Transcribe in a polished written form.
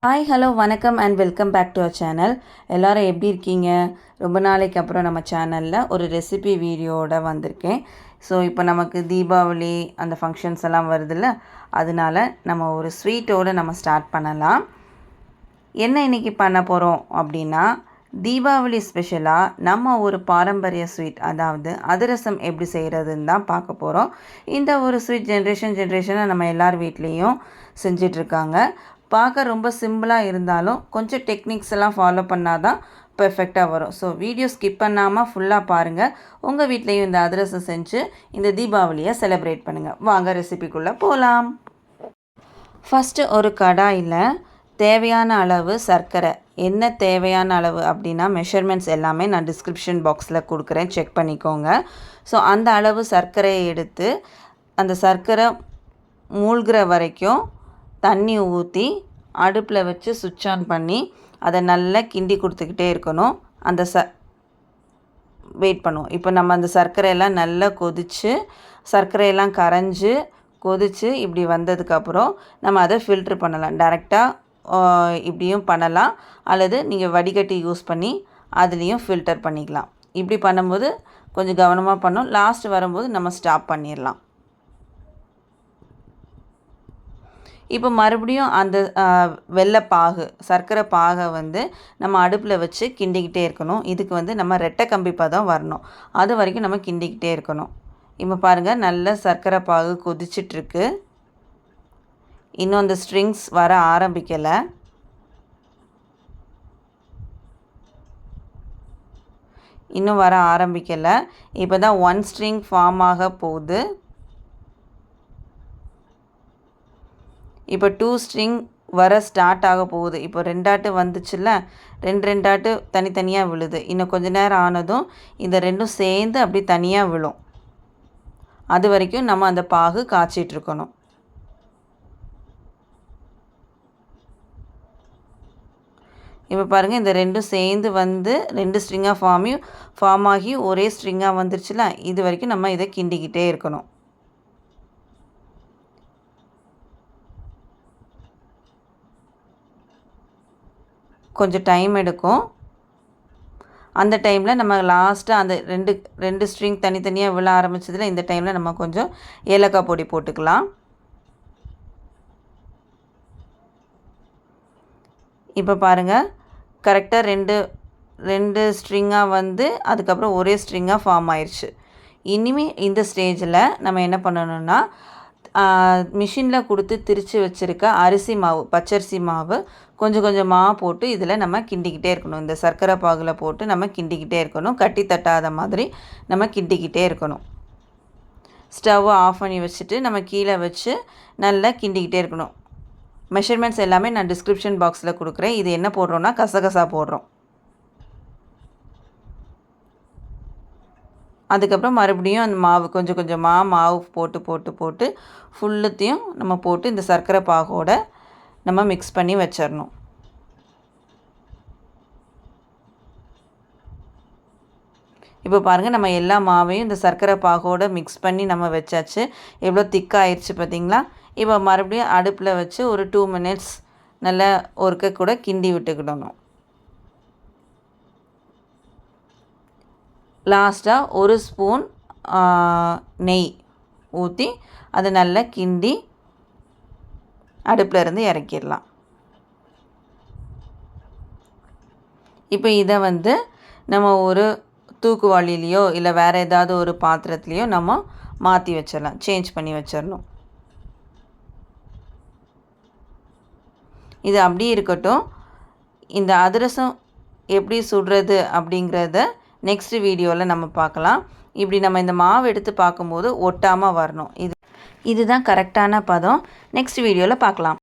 Hi hello வணக்கம் and welcome back to our channel. எல்லோரும் எப்படி இருக்கீங்க? ரொம்ப நாளைக்கு அப்புறம் நம்ம சேனலில் ஒரு ரெசிபி வீடியோவோட வந்திருக்கேன். ஸோ இப்போ நமக்கு தீபாவளி அந்த ஃபங்க்ஷன்ஸ் எல்லாம் வருதுல்ல, அதனால நம்ம ஒரு ஸ்வீட்டோடு நம்ம ஸ்டார்ட் பண்ணலாம். என்ன இன்றைக்கி பண்ண போகிறோம் அப்படின்னா, தீபாவளி ஸ்பெஷலாக நம்ம ஒரு பாரம்பரிய ஸ்வீட், அதாவது அதிரசம் எப்படி செய்கிறதுன்னு தான் பார்க்க போகிறோம். இந்த ஒரு ஸ்வீட் ஜென்ரேஷனாக நம்ம எல்லார் வீட்லேயும் செஞ்சிட்ருக்காங்க. பார்க்க ரொம்ப சிம்பிளாக இருந்தாலும் கொஞ்சம் டெக்னிக்ஸ் எல்லாம் ஃபாலோ பண்ணால் தான் பெர்ஃபெக்டாக வரும். ஸோ வீடியோ ஸ்கிப் பண்ணாமல் ஃபுல்லாக பாருங்கள். உங்கள் வீட்லேயும் இந்த அதிரசம் செஞ்சு இந்த தீபாவளியை செலிப்ரேட் பண்ணுங்கள். வாங்க ரெசிபிக்குள்ளே போகலாம். ஃபஸ்ட்டு ஒரு கடாயில் தேவையான அளவு சர்க்கரை, என்ன தேவையான அளவு அப்படின்னா மெஷர்மெண்ட்ஸ் எல்லாமே நான் டிஸ்கிரிப்ஷன் பாக்ஸில் கொடுக்குறேன், செக் பண்ணிக்கோங்க. ஸோ அந்த அளவு சர்க்கரையை எடுத்து அந்த சர்க்கரை மூழ்கிற வரைக்கும் தண்ணி ஊற்றி அடுப்பில் வச்சு சுவிட்ச் ஆன் பண்ணி அதை நல்லா கிண்டி கொடுத்துக்கிட்டே இருக்கணும். அந்த வெயிட் பண்ணுவோம். இப்போ நம்ம அந்த சர்க்கரையெல்லாம் நல்லா கொதித்து சர்க்கரையெல்லாம் கரைஞ்சி கொதித்து இப்படி வந்ததுக்கப்புறம் நம்ம அதை ஃபில்ட்ரு பண்ணலாம். டைரெக்டாக இப்படியும் பண்ணலாம், அல்லது நீங்கள் வடிகட்டி யூஸ் பண்ணி அதுலேயும் ஃபில்டர் பண்ணிக்கலாம். இப்படி பண்ணும்போது கொஞ்சம் கவனமாக பண்ணோம். லாஸ்ட் வரும்போது நம்ம ஸ்டாப் பண்ணிடலாம். இப்போ மறுபடியும் அந்த வெள்ளைப்பாகு சர்க்கரை பாகை நம்ம அடுப்பில் வச்சு கிண்டிக்கிட்டே இருக்கணும். இதுக்கு நம்ம ரெட்டை கம்பி பதம் வரணும், அது வரைக்கும் நம்ம கிண்டிக்கிட்டே இருக்கணும். இப்போ பாருங்கள், நல்ல சர்க்கரை பாகு கொதிச்சிட்ருக்கு. இன்னும் அந்த ஸ்ட்ரிங்ஸ் வர ஆரம்பிக்கலை. இன்னும் வர ஆரம்பிக்கலை. இப்போ தான் 1 ஸ்ட்ரிங் ஃபார்ம் ஆக போகுது. இப்போ 2 ஸ்ட்ரிங் வர ஸ்டார்ட் ஆக போகுது. இப்போ 2 ஆட்டு வந்துச்சுல்ல, 2 ஆட்டு தனித்தனியாக விழுது. இன்னும் கொஞ்ச நேரம் ஆனதும் இந்த 2ம் சேர்ந்து அப்படி தனியாக விழும். அது வரைக்கும் நம்ம அந்த பாகு காய்ச்சிட்ருக்கணும். இப்போ பாருங்கள், இந்த 2ம் சேர்ந்து 2 ஸ்ட்ரிங்காக ஃபார்ம் ஆகி ஒரே ஸ்ட்ரிங்காக வந்துருச்சுல, இது வரைக்கும் நம்ம இதை கிண்டிக்கிட்டே இருக்கணும். கொஞ்சம் டைம் எடுக்கும். அந்த டைமில் நம்ம லாஸ்ட்டாக அந்த ரெண்டு ஸ்ட்ரிங் தனித்தனியாக விழ ஆரம்பிச்சதில் இந்த டைமில் நம்ம கொஞ்சம் ஏலக்காய் பொடி போட்டுக்கலாம். இப்போ பாருங்கள், கரெக்டாக ரெண்டு ஸ்ட்ரிங்காக அதுக்கப்புறம் ஒரே ஸ்ட்ரிங்காக ஃபார்ம் ஆயிடுச்சு. இனிமேல் இந்த ஸ்டேஜில் நம்ம என்ன பண்ணணுன்னா, மிஷினில் கொடுத்து திரித்து வச்சுருக்க அரிசி மாவு, பச்சரிசி மாவு கொஞ்சம் கொஞ்சமாக போட்டு இதில் நம்ம கிண்டிக்கிட்டே இருக்கணும். இந்த சர்க்கரை பாகில் போட்டு நம்ம கிண்டிக்கிட்டே இருக்கணும். கட்டி தட்டாத மாதிரி நம்ம கிண்டிக்கிட்டே இருக்கணும். ஸ்டவ்வை ஆஃப் பண்ணி வச்சுட்டு நம்ம கீழே வச்சு நல்லா கிண்டிக்கிட்டே இருக்கணும். மெஷர்மெண்ட்ஸ் எல்லாமே நான் டிஸ்கிரிப்ஷன் பாக்ஸில் கொடுக்குறேன். இது என்ன போடுறோன்னா கசகசா போடுறோம். அதுக்கப்புறம் மறுபடியும் அந்த மாவு கொஞ்சம் கொஞ்சமாக மாவு போட்டு ஃபுல்லுத்தையும் நம்ம போட்டு இந்த சர்க்கரை பாகோட நம்ம மிக்ஸ் பண்ணி வச்சிடணும். இப்போ பாருங்கள், நம்ம எல்லா மாவையும் இந்த சர்க்கரை பாகோட மிக்ஸ் பண்ணி நம்ம வச்சாச்சு. எவ்வளோ திக்காகிடுச்சு பார்த்திங்களா? இப்போ மறுபடியும் அடுப்பில் வச்சு ஒரு 2 மினிட்ஸ் நல்லா ஒருக்க கூட கிண்டி விட்டுக்கிடணும். லாஸ்ட்டாக 1 ஸ்பூன் நெய் ஊற்றி அதை நல்லா கிண்டி அடுப்பில் இருந்து இறக்கிடலாம். இப்போ இதை நம்ம ஒரு தூக்குவாளிலையோ இல்லை வேறு ஏதாவது ஒரு பாத்திரத்துலேயோ நம்ம மாற்றி வச்சிடலாம், சேஞ்ச் பண்ணி வச்சிடணும். இது அப்படியே இருக்கட்டும். இந்த அதிரசம் எப்படி சுடுறது அப்படிங்கிறத நெக்ஸ்ட் வீடியோவில் நம்ம பார்க்கலாம். இப்படி நம்ம இந்த மாவு எடுத்து பார்க்கும்போது ஒட்டாமல் வரணும். இதுதான் கரெக்டான பதம். நெக்ஸ்ட் வீடியோவில் பார்க்கலாம்.